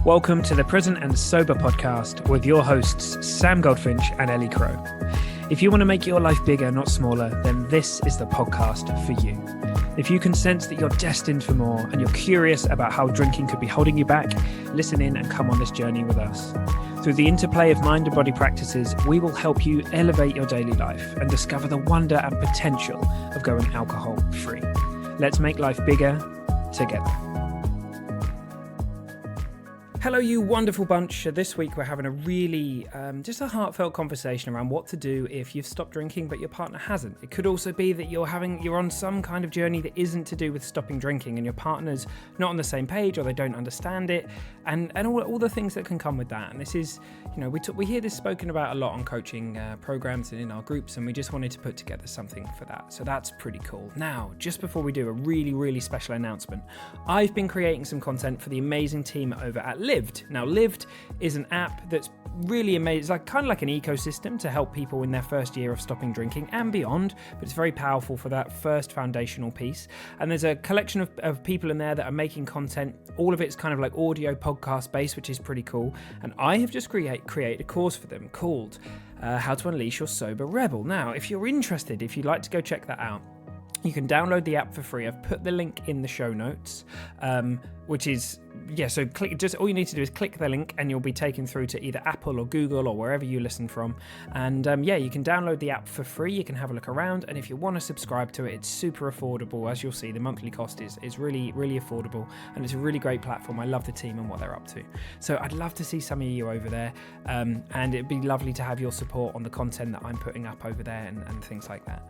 Welcome to the Present and Sober podcast with your hosts, Sam Goldfinch and Ellie Crow. If you want to make your life bigger, not smaller, then this is the podcast for you. If you can sense that you're destined for more and you're curious about how drinking could be holding you back, listen in and come on this journey with us. Through the interplay of mind and body practices, we will help you elevate your daily life and discover the wonder and potential of going alcohol-free. Let's make life bigger together. Hello, you wonderful bunch. This week we're having a really, just a heartfelt conversation around what to do if you've stopped drinking but your partner hasn't. It could also be that you're on some kind of journey that isn't to do with stopping drinking and your partner's not on the same page or they don't understand it and all the things that can come with that. And this is, we hear this spoken about a lot on coaching programs and in our groups, and we just wanted to put together something for that. So that's pretty cool. Now, just before we do, a really, really special announcement. I've been creating some content for the amazing team over at Lived. Now, Lived is an app that's really amazing. It's kind of like an ecosystem to help people in their first year of stopping drinking and beyond, but it's very powerful for that first foundational piece. And there's a collection of people in there that are making content. All of it's kind of like audio podcast based, which is pretty cool. And I have just created a course for them called How to Unleash Your Sober Rebel. Now, if you're interested, if you'd like to go check that out, you can download the app for free. I've put the link in the show notes, which is, so all you need to do is click the link and you'll be taken through to either Apple or Google or wherever you listen from. And you can download the app for free. You can have a look around. And if you want to subscribe to it, it's super affordable. As you'll see, the monthly cost is really, really affordable. And it's a really great platform. I love the team and what they're up to. So I'd love to see some of you over there. And it'd be lovely to have your support on the content that I'm putting up over there and things like that.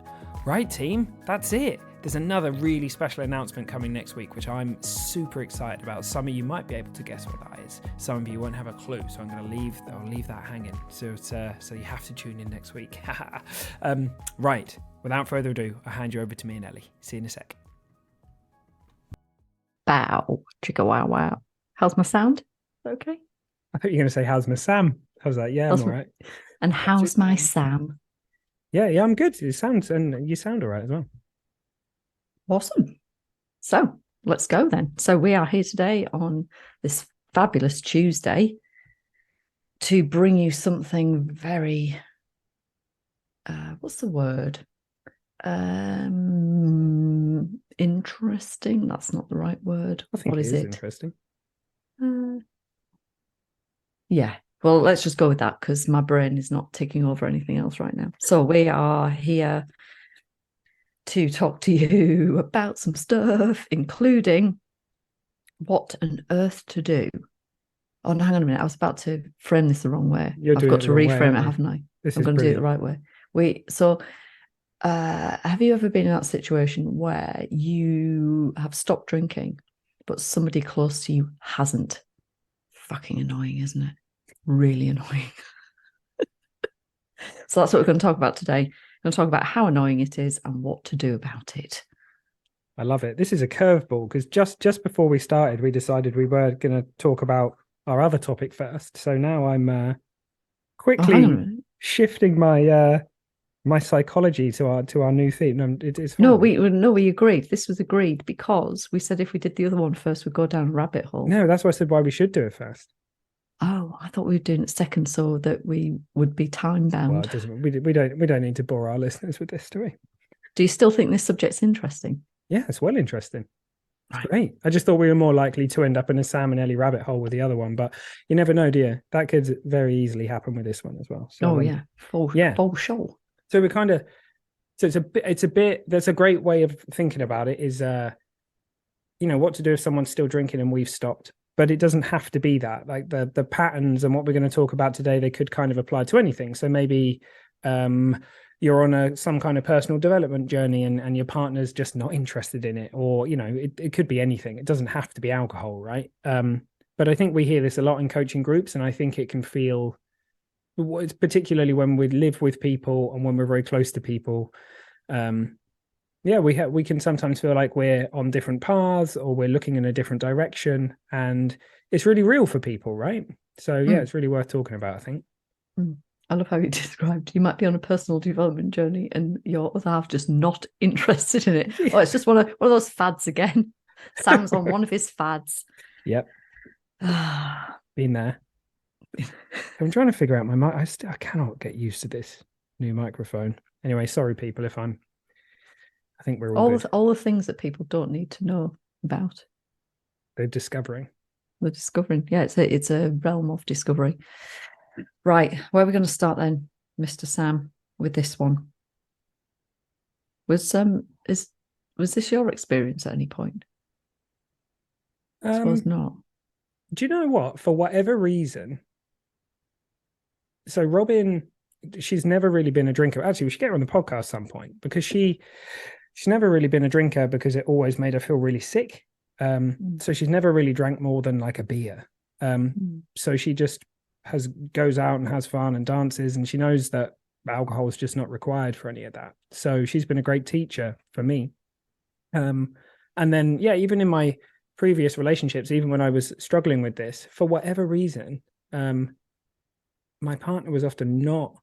Right, team? That's it. There's another really special announcement coming next week, which I'm super excited about. Some of you might be able to guess what that is. Some of you won't have a clue, so I'm going to leave that hanging. So you have to tune in next week. Right. Without further ado, I'll hand you over to me and Ellie. See you in a sec. Bow, chicka wow wow. How's my sound? Okay. I thought you were going to say, how's my Sam? I was like, yeah, I'm all right. And how's my Sam? Yeah, I'm good. You sound all right as well. Awesome. So let's go then. So we are here today on this fabulous Tuesday to bring you something very, what's the word? Interesting. That's not the right word. I think what is it? Interesting. Yeah. Well, let's just go with that because my brain is not taking over anything else right now. So we are here to talk to you about some stuff, including what on earth to do. Oh, no, hang on a minute. I was about to frame this the wrong way. I've got to reframe it, haven't I? I'm going to do it the right way. Have you ever been in that situation where you have stopped drinking, but somebody close to you hasn't? Fucking annoying, isn't it? Really annoying. So that's what we're going to talk about today. We're going to talk about how annoying it is and what to do about it. I love it. This is a curveball because just before we started, we decided we were going to talk about our other topic first. So now I'm quickly shifting my my psychology to our new theme. No, we agreed. This was agreed because we said if we did the other one first, we'd go down a rabbit hole. No, that's why I said why we should do it first. Oh, I thought we were doing it second so that we would be time bound. Well, it doesn't. We don't need to bore our listeners with this, do we? Do you still think this subject's interesting? Yeah, it's well interesting. It's great. I just thought we were more likely to end up in a Sam and Ellie rabbit hole with the other one, but you never know, do you? That could very easily happen with this one as well. So, for sure. So we're kind of, so it's a bit. That's a great way of thinking about it. Is what to do if someone's still drinking and we've stopped. But it doesn't have to be that. Like the patterns and what we're going to talk about today, they could kind of apply to anything. So maybe you're on some kind of personal development journey and your partner's just not interested in it, or it could be anything. It doesn't have to be alcohol, right? But I think we hear this a lot in coaching groups, and I think it can feel, particularly when we live with people and when we're very close to people. We can sometimes feel like we're on different paths or we're looking in a different direction, and it's really real for people, right? So it's really worth talking about, I think. I love how you described you might be on a personal development journey and your other half just not interested in it. Oh, it's just one of those fads again. Sam's on one of his fads. Yep. Been there. I'm trying to figure out my mic. I cannot get used to this new microphone. Anyway, sorry people if I'm. I think we're all good. All the things that people don't need to know about. They're discovering. We're discovering. Yeah, it's a realm of discovery. Right, where are we going to start then, Mr. Sam, with this one? Was this your experience at any point? I suppose not. Do you know what? For whatever reason, so Robin, she's never really been a drinker. Actually, we should get her on the podcast at some point because she's never really been a drinker because it always made her feel really sick. So she's never really drank more than like a beer. So she just goes out and has fun and dances, and she knows that alcohol is just not required for any of that. So she's been a great teacher for me. And then, yeah, even in my previous relationships, even when I was struggling with this, for whatever reason, my partner was often not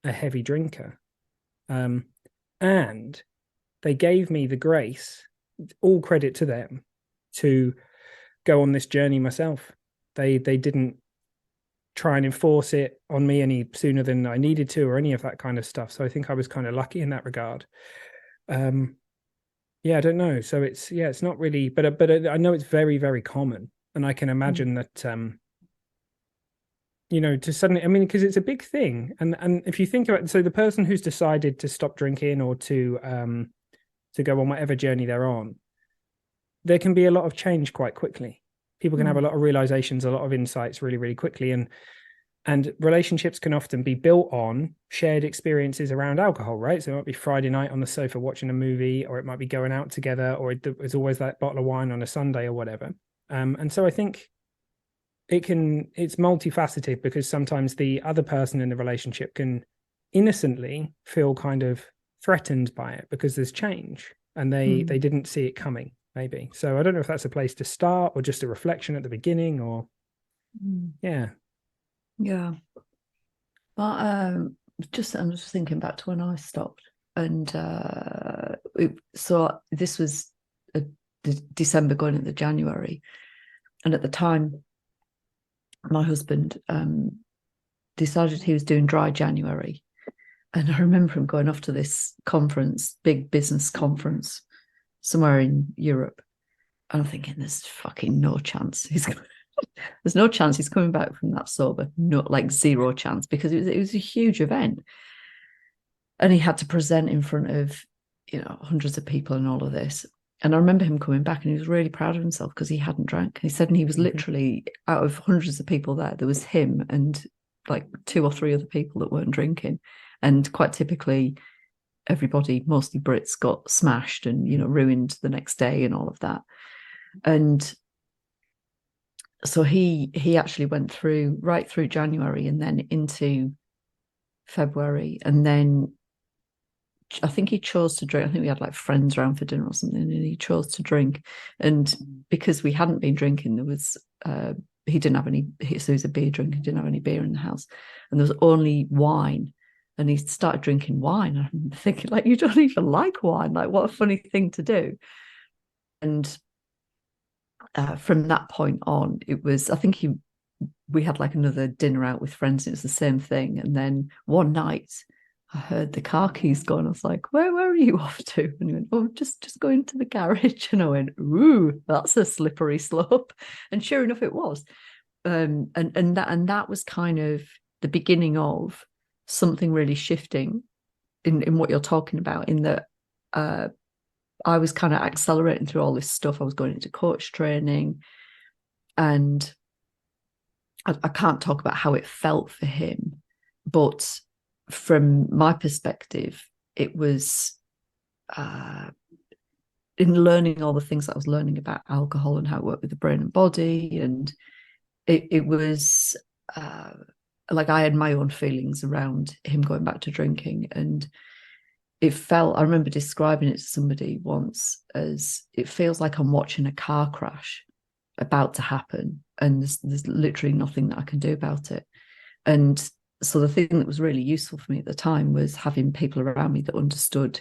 a heavy drinker. And they gave me the grace, all credit to them, to go on this journey myself. They didn't try and enforce it on me any sooner than I needed to, or any of that kind of stuff. So I think I was kind of lucky in that regard. Yeah, I don't know. So it's not really, but I know it's very, very common, and I can imagine that to suddenly, I mean, because it's a big thing, and if you think about it, so the person who's decided to stop drinking or to go on whatever journey they're on, there can be a lot of change quite quickly. People can have a lot of realizations, a lot of insights really, really quickly. And relationships can often be built on shared experiences around alcohol, right? So it might be Friday night on the sofa watching a movie, or it might be going out together, or it's always that bottle of wine on a Sunday or whatever. And so I think it's multifaceted, because sometimes the other person in the relationship can innocently feel kind of threatened by it because there's change, and they didn't see it coming. Maybe. So I don't know if that's a place to start, or just a reflection at the beginning, or yeah. But I'm just thinking back to when I stopped, and so this was December going into January, and at the time, my husband decided he was doing dry January, and I remember him going off to this conference, big business conference, somewhere in Europe, and I'm thinking, there's fucking no chance there's no chance he's coming back from that sober. No, like zero chance, because it was a huge event, and he had to present in front of hundreds of people and all of this. And I remember him coming back, and he was really proud of himself because he hadn't drank. He said, and he was literally, out of hundreds of people there was him and like 2 or 3 other people that weren't drinking, and quite typically, everybody, mostly Brits, got smashed and ruined the next day and all of that. And so he actually went right through January and then into February, and then I think he chose to drink. I think we had like friends around for dinner or something, and he chose to drink. And because we hadn't been drinking, there was he didn't have any. So he was a beer drinker. He didn't have any beer in the house, and there was only wine. And he started drinking wine. I'm thinking, like, you don't even like wine. Like, what a funny thing to do. And from that point on, it was, I think we had like another dinner out with friends. And it was the same thing. And then one night I heard the car keys going. I was like, where are you off to? And he went, oh, just going to the garage. And I went, ooh, that's a slippery slope. And sure enough, it was. And that was kind of the beginning of something really shifting in what you're talking about, in that I was kind of accelerating through all this stuff. I was going into coach training, and I can't talk about how it felt for him, but from my perspective, it was in learning all the things that I was learning about alcohol and how it worked with the brain and body, and it was like I had my own feelings around him going back to drinking, and it felt, I remember describing it to somebody once as, it feels like I'm watching a car crash about to happen, and there's literally nothing that I can do about it. And so the thing that was really useful for me at the time was having people around me that understood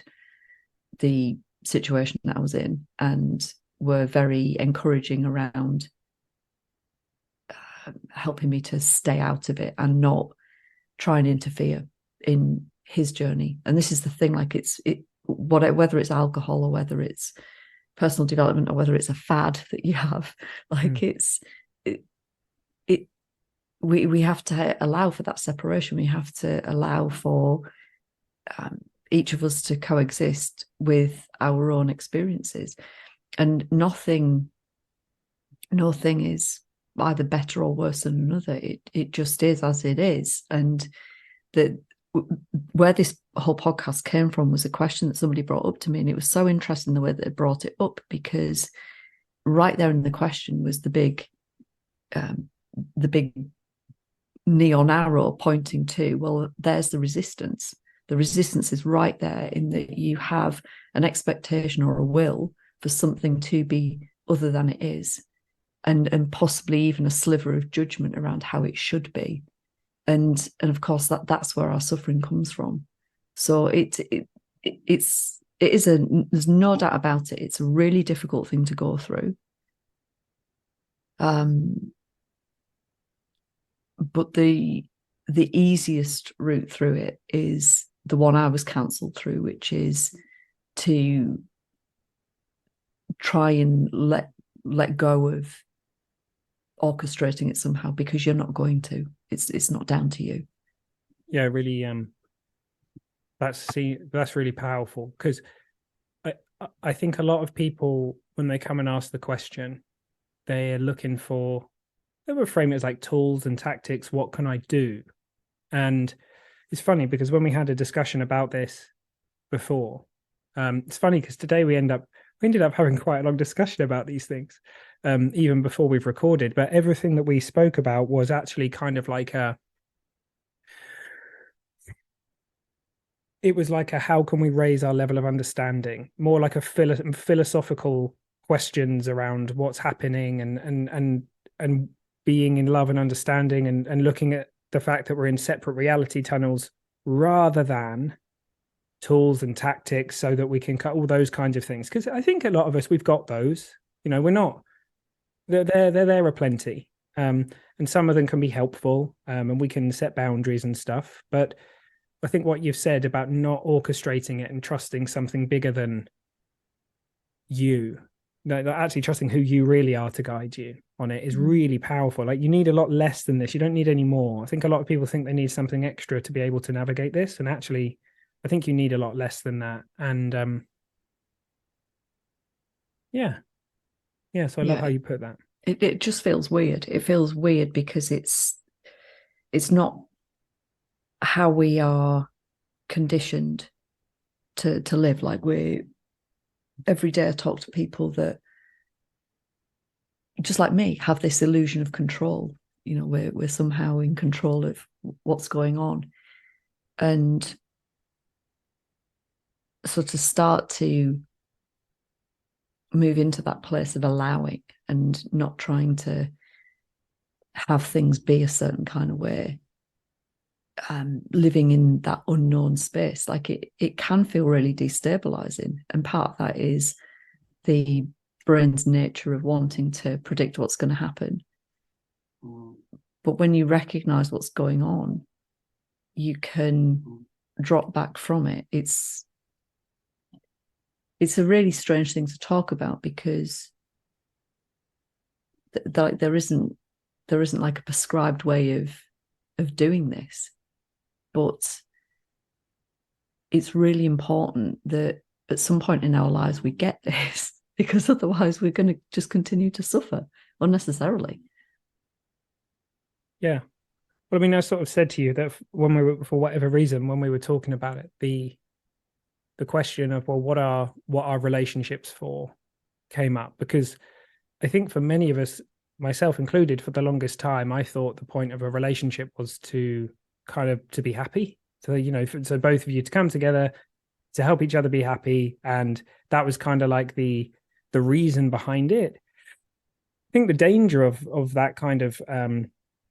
the situation that I was in and were very encouraging around helping me to stay out of it and not try and interfere in his journey. And this is the thing, like whether it's alcohol or whether it's personal development or whether it's a fad that you have, like we have to allow for that separation. We have to allow for each of us to coexist with our own experiences, and nothing is either better or worse than another. It just is as it is. And where this whole podcast came from was a question that somebody brought up to me, and it was so interesting the way that they brought it up, because right there in the question was the big neon arrow pointing to, well, there's the resistance. The resistance is right there in that you have an expectation or a will for something to be other than it is, and possibly even a sliver of judgment around how it should be. And of course that's where our suffering comes from. So there's no doubt about it. It's a really difficult thing to go through. But the easiest route through it is the one I was counseled through, which is to try and let go of orchestrating it somehow, because you're not going to. It's not down to you. Yeah, really. That's really powerful, because I think a lot of people, when they come and ask the question, they're looking for, they would frame it as like tools and tactics. What can I do? And it's funny because when we had a discussion about this before, it's funny because today we ended up having quite a long discussion about these things, even before we've recorded. But everything that we spoke about was actually kind of like it was like a how can we raise our level of understanding, more like a philosophical questions around what's happening and being in love and understanding and looking at the fact that we're in separate reality tunnels, rather than tools and tactics so that we can cut all those kinds of things. Because I think a lot of us, we've got those, we're not, there are plenty, and some of them can be helpful, and we can set boundaries and stuff. But I think what you've said about not orchestrating it and trusting something bigger than you, actually trusting who you really are to guide you on it, is really powerful. Like, you need a lot less than this. You don't need any more. I think a lot of people think they need something extra to be able to navigate this, and actually I think you need a lot less than that. And so I love how you put that. It just feels weird. It feels weird because it's not how we are conditioned to live. Like, every day I talk to people that, just like me, have this illusion of control. We're somehow in control of what's going on. And so to start to move into that place of allowing and not trying to have things be a certain kind of way, living in that unknown space, like it can feel really destabilizing. And part of that is the brain's nature of wanting to predict what's going to happen. But when you recognize what's going on, you can drop back from it. It's a really strange thing to talk about, because there isn't like a prescribed way of doing this. But it's really important that at some point in our lives we get this, because otherwise we're going to just continue to suffer unnecessarily. Yeah. Well, I mean, I sort of said to you that for whatever reason, when we were talking about it, the question of, well, what are relationships for, came up, because I think for many of us, myself included, for the longest time, I thought the point of a relationship was to be happy. So, so both of you to come together to help each other be happy. And that was kind of like the reason behind it. I think the danger of that kind of, and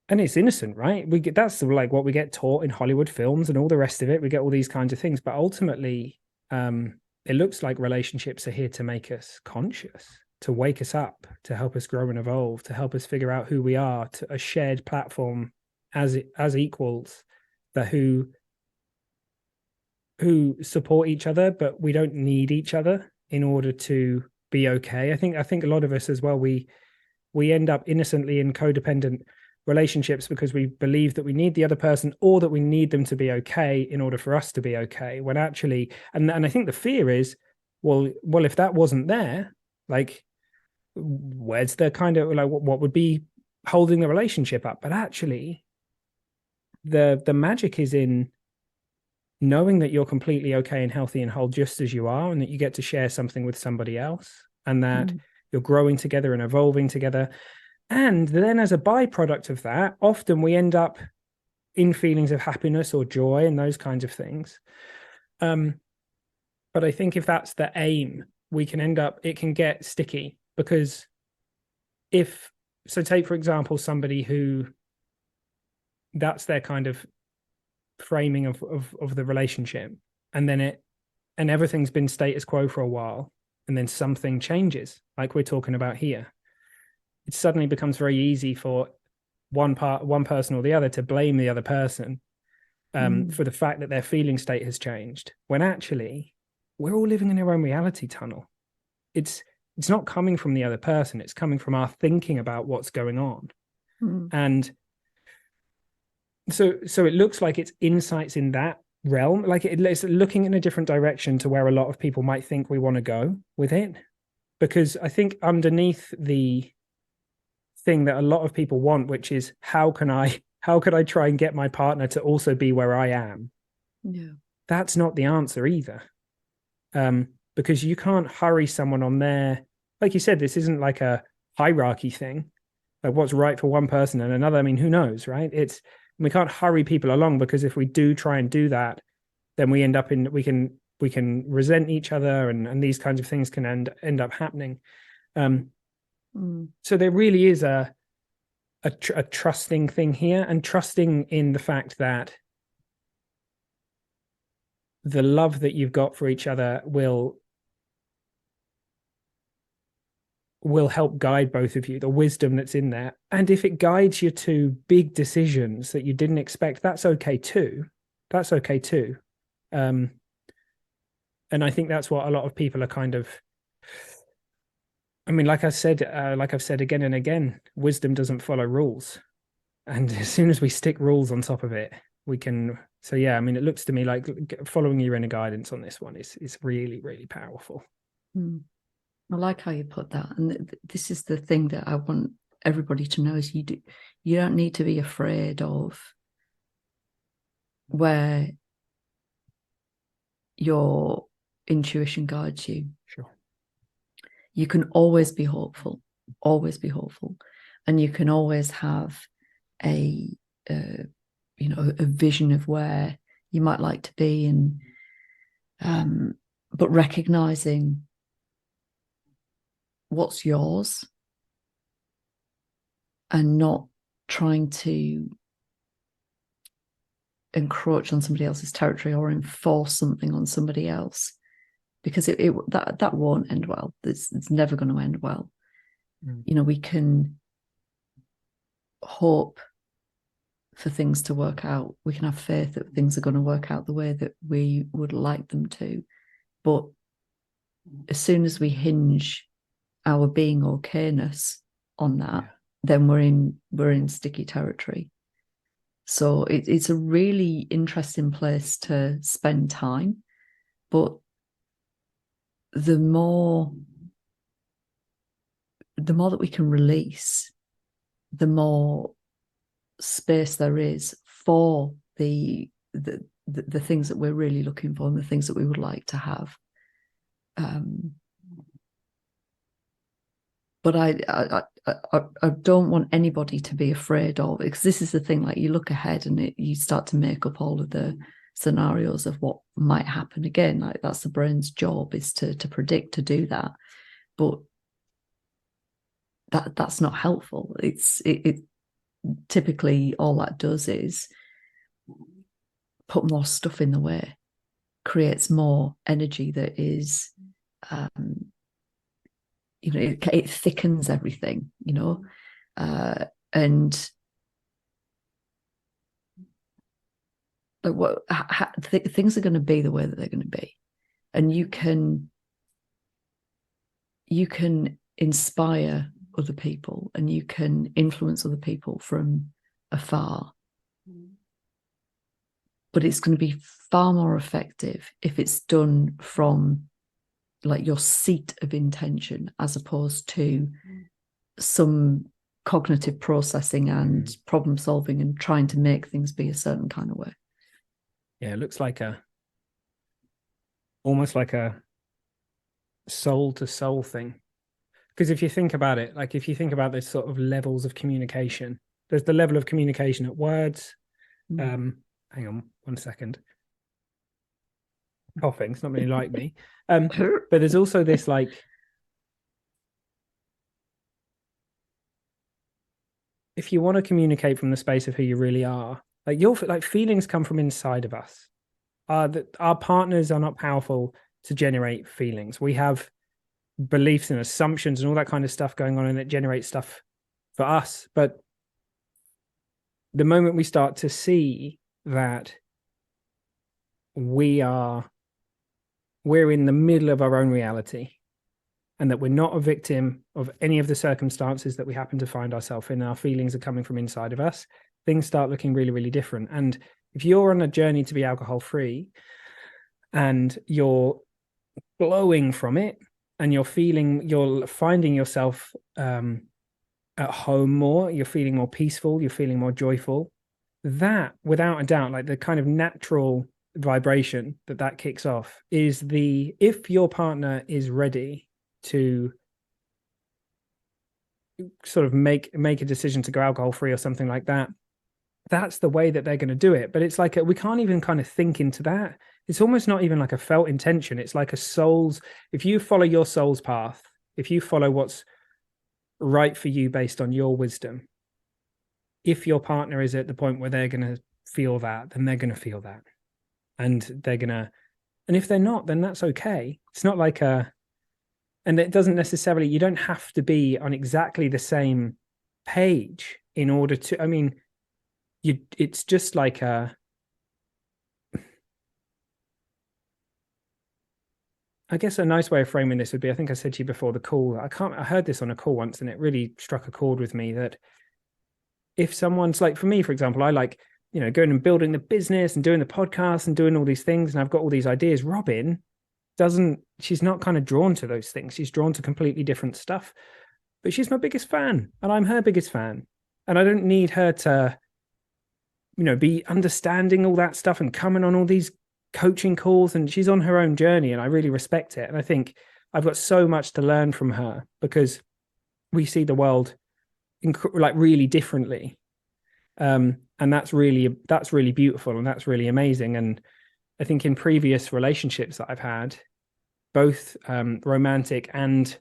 it's innocent, right? That's like what we get taught in Hollywood films and all the rest of it. We get all these kinds of things, but ultimately, it looks like relationships are here to make us conscious, to wake us up, to help us grow and evolve, to help us figure out who we are, to a shared platform as equals, that who support each other, but we don't need each other in order to be okay. I think a lot of us as well, we end up innocently in codependent relationships because we believe that we need the other person, or that we need them to be okay in order for us to be okay, when actually, and I think the fear is, well, if that wasn't there, like, where's the kind of, like, what would be holding the relationship up? But actually, the magic is in knowing that you're completely okay and healthy and whole just as you are, and that you get to share something with somebody else, and that you're growing together and evolving together. And then as a byproduct of that, often we end up in feelings of happiness or joy and those kinds of things. But I think if that's the aim, we can end up, it can get sticky, because take, for example, somebody who that's their kind of framing of the relationship, and then everything's been status quo for a while, and then something changes, like we're talking about here. It suddenly becomes very easy for one person or the other to blame the other person for the fact that their feeling state has changed, when actually we're all living in our own reality tunnel. It's not coming from the other person, it's coming from our thinking about what's going on. And so it looks like it's insights in that realm, like it's looking in a different direction to where a lot of people might think we want to go with it. Because I think underneath the thing that a lot of people want, which is how could I try and get my partner to also be where I am? Yeah. That's not the answer either. Because you can't hurry someone on there. Like you said, this isn't like a hierarchy thing, like what's right for one person and another. I mean, who knows, right? We can't hurry people along, because if we do try and do that, then we end up in, we can resent each other, and these kinds of things can end up happening. So there really is a trusting thing here, and trusting in the fact that the love that you've got for each other will help guide both of you, the wisdom that's in there. And if it guides you to big decisions that you didn't expect, that's okay too. And I think that's what a lot of people are kind of, I mean, like I've said again and again, wisdom doesn't follow rules. And as soon as we stick rules on top of it, we can. So yeah, I mean, it looks to me like following your inner guidance on this one is really, really powerful. I like how you put that. And this is the thing that I want everybody to know, is you don't need to be afraid of where your intuition guides you. Sure. You can always be hopeful, and you can always have a vision of where you might like to be, and but recognizing what's yours and not trying to encroach on somebody else's territory or enforce something on somebody else, because that won't end well. It's never going to end well. We can hope for things to work out. We can have faith that things are going to work out the way that we would like them to. But as soon as we hinge our being okayness on that, then we're in sticky territory. So it's a really interesting place to spend time. But the more that we can release, the more space there is for the things that we're really looking for and the things that we would like to have. But I don't want anybody to be afraid of it, because this is the thing, like you look ahead and you start to make up all of the scenarios of what might happen again. Like that's the brain's job, is to predict, to do that. But that's not helpful. It typically all that does is put more stuff in the way, creates more energy that is it thickens everything, and like things are going to be the way that they're going to be, and you can inspire other people and you can influence other people from afar, but it's going to be far more effective if it's done from like your seat of intention as opposed to some cognitive processing and problem solving and trying to make things be a certain kind of way. Yeah, it looks like almost like a soul to soul thing. Because if you think about it, like if you think about this sort of levels of communication, there's the level of communication at words. Hang on 1 second. Coughing, it's not really like me. But there's also this like, if you want to communicate from the space of who you really are, like feelings come from inside of us. Our partners are not powerful to generate feelings. We have beliefs and assumptions and all that kind of stuff going on, and it generates stuff for us. But the moment we start to see that we're in the middle of our own reality, and that we're not a victim of any of the circumstances that we happen to find ourselves in, our feelings are coming from inside of us, things start looking really, really different. And if you're on a journey to be alcohol free and you're glowing from it, and you're finding yourself at home more, you're feeling more peaceful, you're feeling more joyful, that without a doubt, like the kind of natural vibration that kicks off is if your partner is ready to sort of make a decision to go alcohol free or something like that, that's the way that they're going to do it. But it's like we can't even kind of think into that. It's almost not even like a felt intention. It's like if you follow your soul's path, if you follow what's right for you based on your wisdom, if your partner is at the point where they're going to feel that, then they're going to feel that. And if they're not, then that's okay. It's not like and it doesn't necessarily, you don't have to be on exactly the same page in order to, I mean, it's just like I guess a nice way of framing this would be, I think I said to you before the call, I heard this on a call once and it really struck a chord with me, that if someone's like, for me, for example, I like, going and building the business and doing the podcast and doing all these things, and I've got all these ideas. Robin she's not kind of drawn to those things. She's drawn to completely different stuff, but she's my biggest fan and I'm her biggest fan. And I don't need her to, be understanding all that stuff and coming on all these coaching calls, and she's on her own journey and I really respect it. And I think I've got so much to learn from her because we see the world like really differently. And that's really beautiful and that's really amazing. And I think in previous relationships that I've had, both romantic and,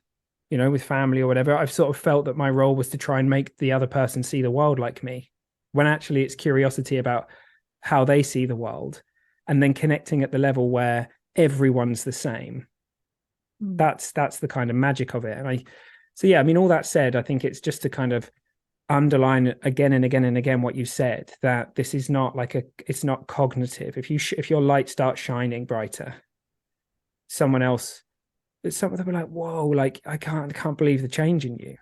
with family or whatever, I've sort of felt that my role was to try and make the other person see the world like me, when actually it's curiosity about how they see the world and then connecting at the level where everyone's the same. That's the kind of magic of it. And all that said, I think it's just to kind of underline again and again and again what you said, that this is not it's not cognitive. If your light starts shining brighter, someone else, they'll be like, whoa, like I can't believe the change in you.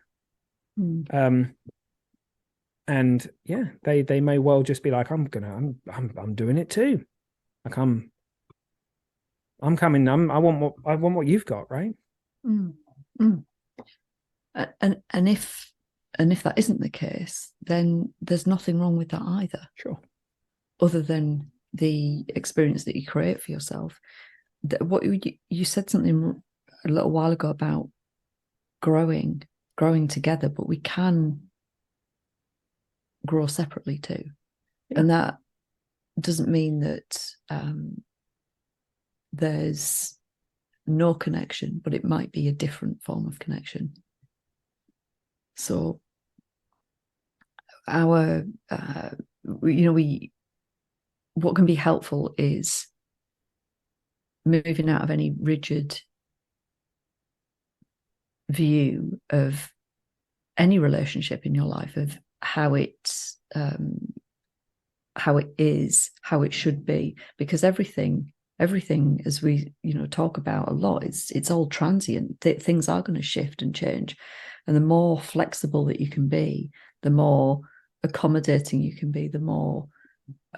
And yeah, they may well just be like, I'm doing it too. Like I'm coming. I want what you've got, right? And if that isn't the case, then there's nothing wrong with that either. Sure. Other than the experience that you create for yourself. What you said something a little while ago about growing together, but we can grow separately too. Yeah. And that doesn't mean that there's no connection, but it might be a different form of connection. So what can be helpful is moving out of any rigid view of any relationship in your life, of how it is, how it should be, because everything, as we talk about a lot, it's all transient. Things are going to shift and change, and the more flexible that you can be, the more accommodating you can be, the more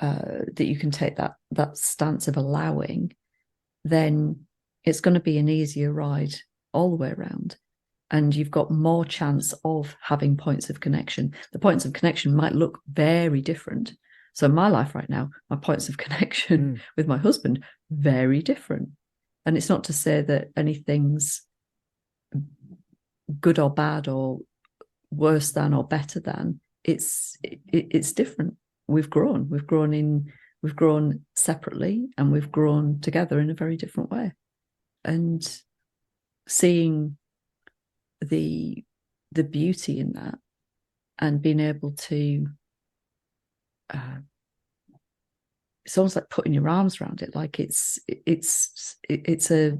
that you can take that stance of allowing, then it's going to be an easier ride all the way around. And you've got more chance of having points of connection. The points of connection might look very different. So in my life right now, my points of connection with my husband, very different. And it's not to say that anything's good or bad or worse than or better than. It's different. We've grown separately, and we've grown together in a very different way. And seeing the beauty in that, and being able to it's almost like putting your arms around it, like it's a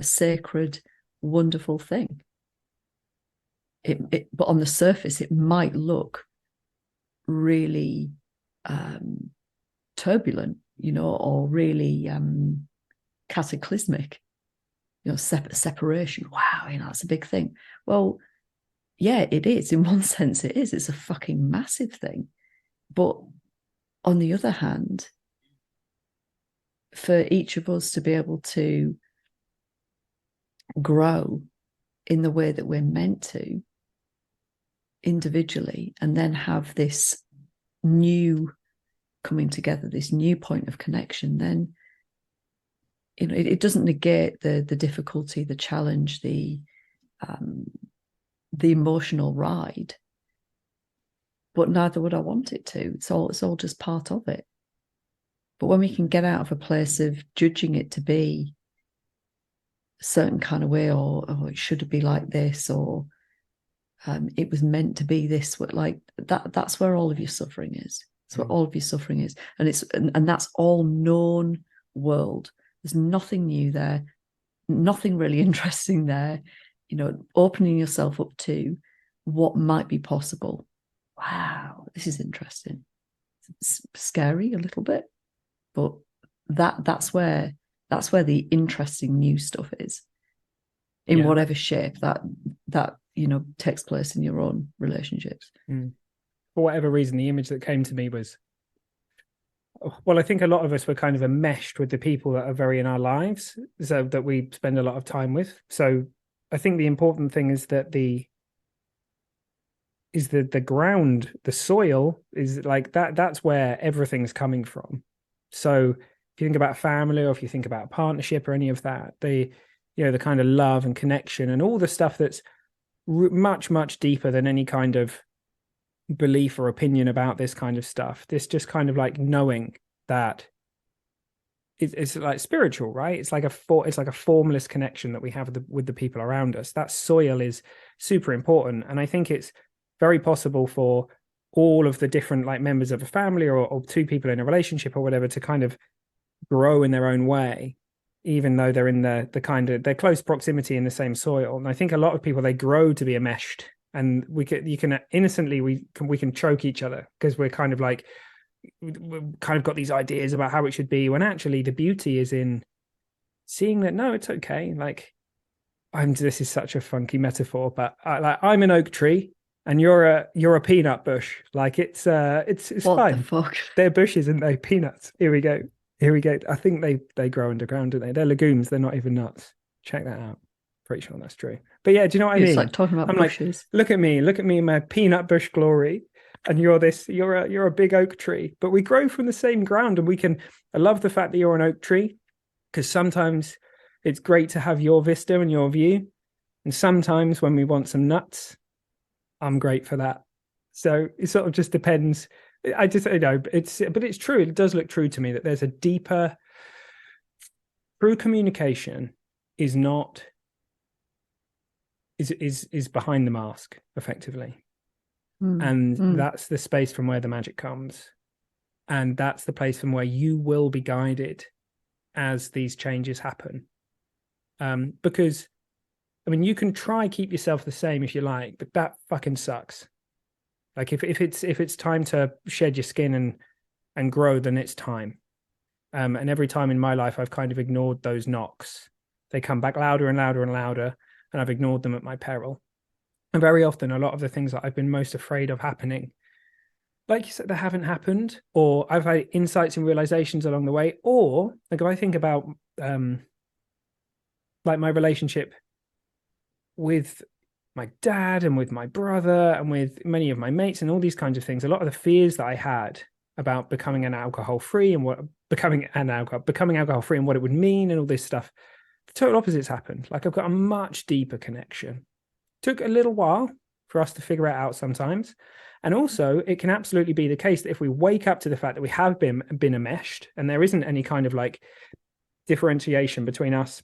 sacred, wonderful thing. But on the surface, it might look really turbulent, or really cataclysmic. Separation. Wow, that's a big thing. Well, yeah, it is. In one sense, it is. It's a fucking massive thing. But on the other hand, for each of us to be able to grow in the way that we're meant to individually, and then have this new coming together, this new point of connection, then it doesn't negate the difficulty, the challenge, the emotional ride, but neither would I want it to. It's all just part of it. But when we can get out of a place of judging it to be a certain kind of way, or it should be like this, or it was meant to be this, like that's where all of your suffering is. That's where all of your suffering is. And that's all known world. There's nothing new there, nothing really interesting there. Opening yourself up to what might be possible. Wow, this is interesting. It's scary a little bit, but that's where the interesting new stuff is, in whatever shape that takes place in your own relationships. For whatever reason, the image that came to me was, well, I think a lot of us were kind of enmeshed with the people that are very in our lives, so that we spend a lot of time with. So I think the important thing is that the ground, the soil is like that. That's where everything's coming from. So if you think about family, or if you think about partnership or any of that, the kind of love and connection and all the stuff that's much, much deeper than any kind of belief or opinion about this kind of stuff. This just kind of like knowing that it's like spiritual, right? It's like a formless connection that we have with the people around us. That soil is super important. And I think it's very possible for all of the different like members of a family, or two people in a relationship or whatever, to kind of grow in their own way, even though they're in their close proximity in the same soil. And I think a lot of people, they grow to be enmeshed, and we can choke each other, because we're kind of like, we've kind of got these ideas about how it should be, when actually the beauty is in seeing that, no, it's okay. Like, this is such a funky metaphor, but I'm an oak tree and you're a peanut bush. Like it's what fine. The fuck? They're bushes and they're peanuts. Here we go. I think they grow underground, don't they? They're legumes. They're not even nuts. Check that out. Pretty sure that's true. But yeah, do you know what I mean? It's like talking about bushes. Like, look at me in my peanut bush glory, and you're a big oak tree. But we grow from the same ground, and I love the fact that you're an oak tree, because sometimes it's great to have your vista and your view, and sometimes when we want some nuts, I'm great for that. So it sort of just depends. But it's true. It does look true to me that there's a deeper, true communication is behind the mask, effectively. And that's the space from where the magic comes. And that's the place from where you will be guided as these changes happen. Because I mean, you can try keep yourself the same if you like, but that fucking sucks. Like if it's time to shed your skin and grow, then it's time. And every time in my life I've kind of ignored those knocks. They come back louder and louder and louder, and I've ignored them at my peril. And very often, a lot of the things that I've been most afraid of happening, like you said, they haven't happened, or I've had insights and realizations along the way. Or like if I think about like my relationship with my dad and with my brother and with many of my mates and all these kinds of things, a lot of the fears that I had about becoming alcohol free and what becoming alcohol free and what it would mean and all this stuff, the total opposites happened. Like I've got a much deeper connection. Took a little while for us to figure it out sometimes. And also it can absolutely be the case that if we wake up to the fact that we have been enmeshed and there isn't any kind of like differentiation between us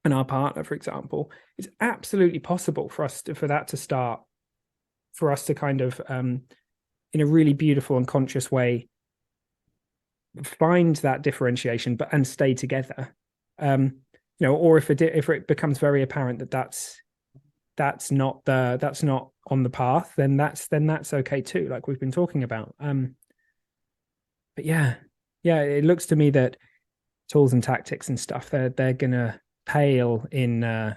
and our partner, for example, it's absolutely possible for us to, for that to start, for us to kind of in a really beautiful and conscious way find that differentiation but and stay together. You know, or if it becomes very apparent that that's not on the path, then that's okay too, like we've been talking about. But yeah, it looks to me that tools and tactics and stuff, they're gonna pale in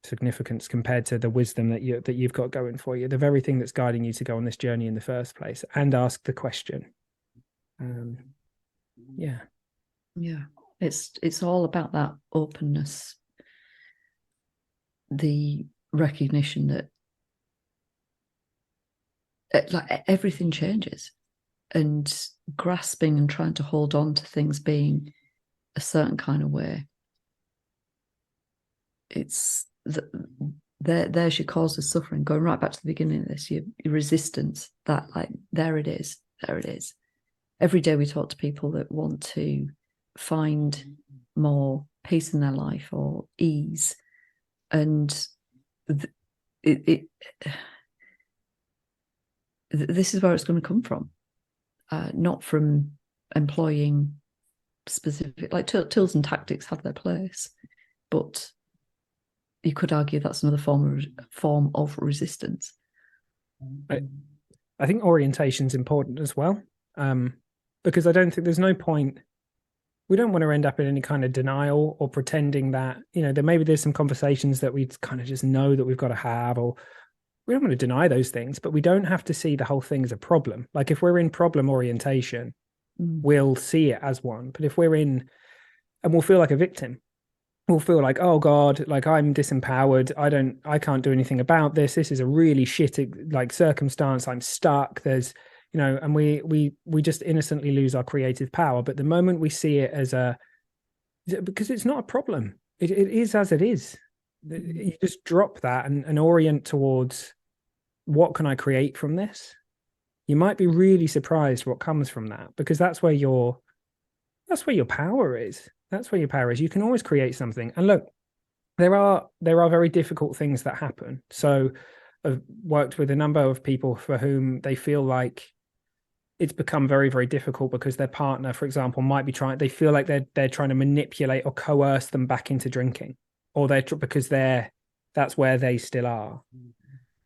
significance compared to the wisdom that you've got going for you, the very thing that's guiding you to go on this journey in the first place and ask the question. Yeah, it's all about that openness, the recognition that like everything changes, and grasping and trying to hold on to things being a certain kind of way, it's there's your cause of suffering, going right back to the beginning of this, your resistance, that like there it is. Every day we talk to people that want to find more peace in their life or ease, and this is where it's going to come from, not from employing specific, like tools and tactics have their place, but you could argue that's another form of resistance. I think orientation is important as well, because I don't think there's no point. We don't want to end up in any kind of denial or pretending that, you know, there's some conversations that we kind of just know that we've got to have, or we don't want to deny those things, but we don't have to see the whole thing as a problem. Like if we're in problem orientation, we'll see it as one. But if we're in, and we'll feel like a victim, we'll feel like, oh God, like I'm disempowered. I can't do anything about this. This is a really shit like circumstance. I'm stuck. There's, you know, and we just innocently lose our creative power. But the moment we see it as because it's not a problem, it is as it is. You just drop that and orient towards, what can I create from this? You might be really surprised what comes from that, because that's where your power is. That's where your power is. You can always create something. And look, there are very difficult things that happen. So I've worked with a number of people for whom they feel like it's become very, very difficult because their partner, for example, might be they feel like they're trying to manipulate or coerce them back into drinking, or because that's where they still are.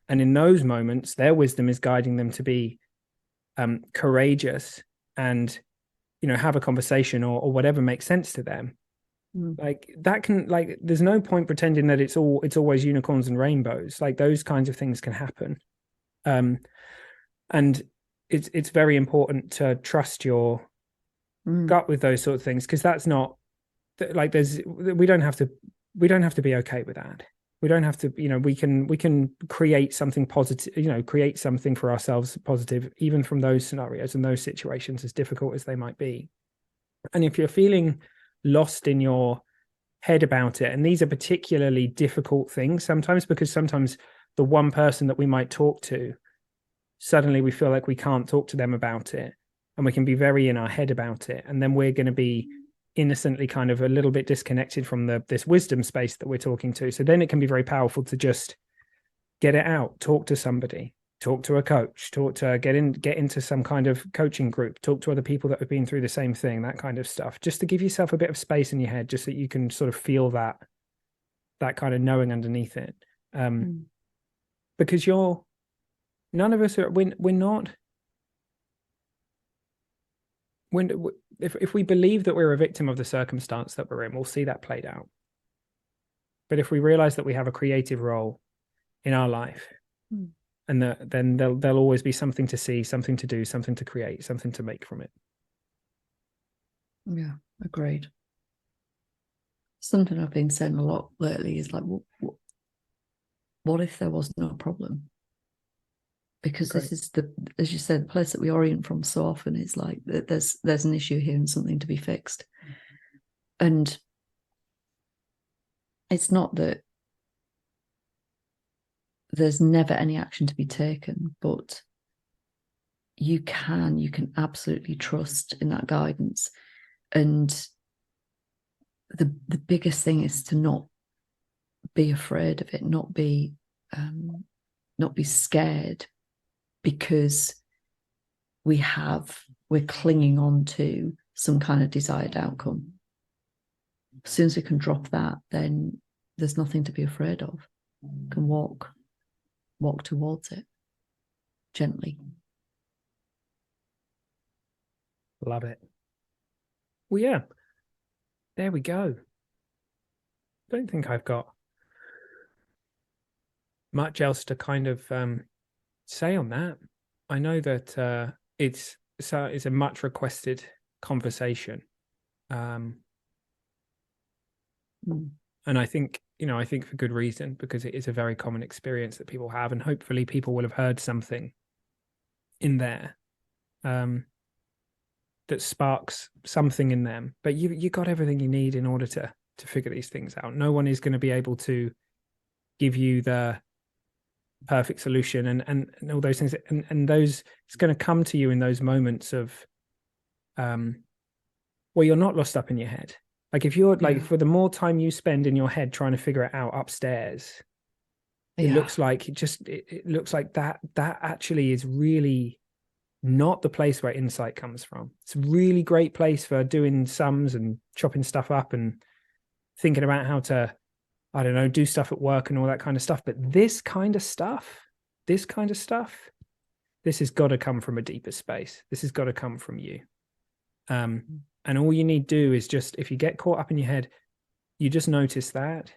And in those moments, their wisdom is guiding them to be courageous and, you know, have a conversation or whatever makes sense to them. Like that can, like, there's no point pretending that it's always unicorns and rainbows. Like those kinds of things can happen. And it's very important to trust your gut with those sort of things, because that's not like we don't have to be okay with that. We don't have to, you know, we can create something positive, you know, create something for ourselves positive, even from those scenarios and those situations, as difficult as they might be. And if you're feeling lost in your head about it, and these are particularly difficult things sometimes, because sometimes the one person that we might talk to, suddenly we feel like we can't talk to them about it, and we can be very in our head about it, and then we're going to be innocently kind of a little bit disconnected from this wisdom space that we're talking to. So then it can be very powerful to just get it out, talk to somebody, talk to a coach, get into some kind of coaching group, talk to other people that have been through the same thing, that kind of stuff, just to give yourself a bit of space in your head, just so you can sort of feel that that kind of knowing underneath it. Mm. Because none of us are, we're not, if we believe that we're a victim of the circumstance that we're in, we'll see that played out. But if we realize that we have a creative role in our life, and then there'll always be something to see, something to do, something to create, something to make from it. Yeah, agreed. Something I've been saying a lot lately is like, what if there was no problem? Because Great. this is as you said, the place that we orient from so often is like there's an issue here and something to be fixed. And it's not that there's never any action to be taken, but you can absolutely trust in that guidance. And the biggest thing is to not be afraid of it, not be scared, because we're clinging on to some kind of desired outcome. As soon as we can drop that, then there's nothing to be afraid of. You can walk towards it gently. Love it. Well, yeah, there we go. Don't think I've got much else to kind of say on that. I know that it's a much requested conversation, and I think for good reason, because it is a very common experience that people have, and hopefully people will have heard something in there that sparks something in them. But you got everything you need in order to figure these things out. No one is going to be able to give you the perfect solution and all those things, and those, it's going to come to you in those moments of where you're not lost up in your head. Like if you're like, for the more time you spend in your head trying to figure it out upstairs, it looks like it looks like that actually is really not the place where insight comes from. It's a really great place for doing sums and chopping stuff up and thinking about how to, I don't know, do stuff at work and all that kind of stuff. But this kind of stuff, this has got to come from a deeper space. This has got to come from you. And all you need to do is just, if you get caught up in your head, you just notice that,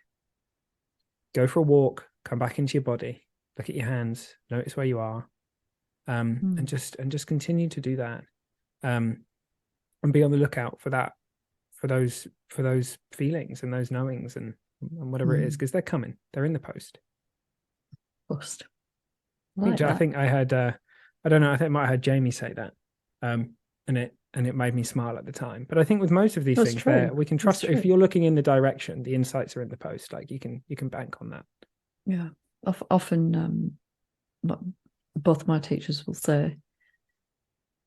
go for a walk, come back into your body, look at your hands, notice where you are, and just continue to do that, and be on the lookout for that, for those feelings and those knowings and whatever it is, because they're coming. They're in the post. I think I heard I don't know, I think I might have heard Jamie say that, and it made me smile at the time. But I think with most of these things, we can trust. If you're looking in the direction, the insights are in the post. Like you can bank on that. Yeah, often both my teachers will say,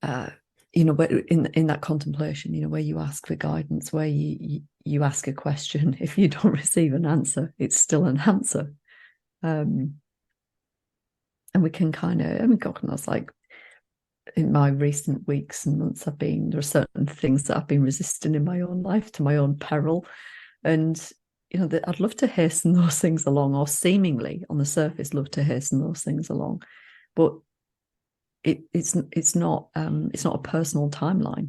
in that contemplation, where you ask for guidance, where you ask a question, if you don't receive an answer, it's still an answer. And we can kind of, God knows, like in my recent weeks and months, there are certain things that I've been resisting in my own life to my own peril. And, I'd love to hasten those things along, or seemingly on the surface love to hasten those things along. But it's not a personal timeline.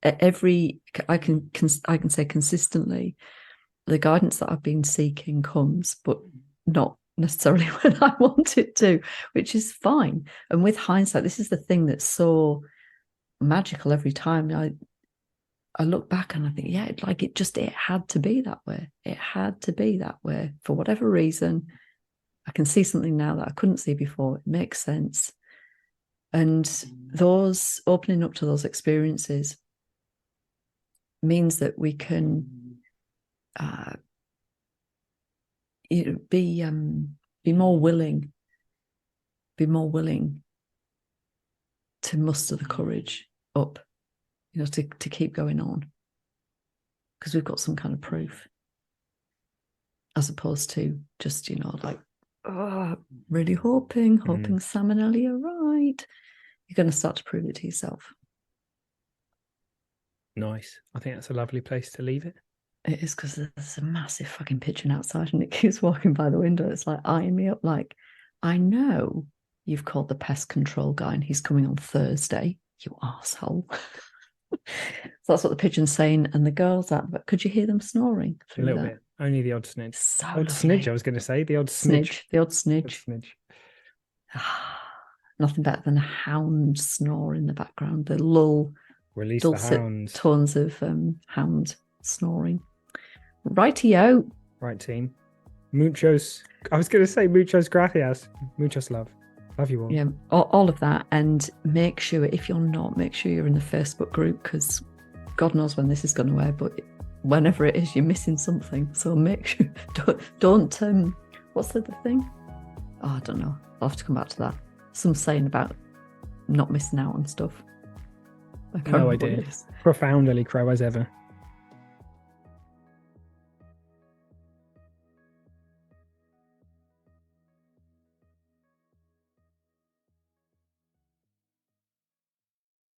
I can say consistently, the guidance that I've been seeking comes, but not necessarily when I want it to, which is fine. And with hindsight, this is the thing that's so magical every time. I look back and I think, it had to be that way. It had to be that way for whatever reason. I can see something now that I couldn't see before. It makes sense. And those opening up to those experiences means that we can be more willing to muster the courage up, to keep going on, because we've got some kind of proof, as opposed to just really hoping Sam and Ellie are right. You're going to start to prove it to yourself. Nice. I think that's a lovely place to leave it. It is because there's a massive fucking pigeon outside and it keeps walking by the window. It's like eyeing me up like, I know you've called the pest control guy and he's coming on Thursday, you arsehole. So that's what the pigeon's saying. And the girls out, but could you hear them snoring A through little that? bit. Only the odd snidge. So Odd lovely. snidge, I was going to say. The odd snidge. The odd Odd snidge. snidge. Nothing better than a hound snore in the background. The lull, Release the dulcet hounds. tones of hound snoring. Rightio. Right, team. Muchos. I was going to say muchos gracias. Muchos love. Love you all. Yeah, all of that. And make sure, if you're not, make sure you're in the Facebook group, because God knows when this is going to air, but whenever it is, you're missing something. So make sure, don't what's the other thing? Oh, I don't know. I'll have to come back to that. Some saying about not missing out on stuff. No idea. Profoundly crow as ever.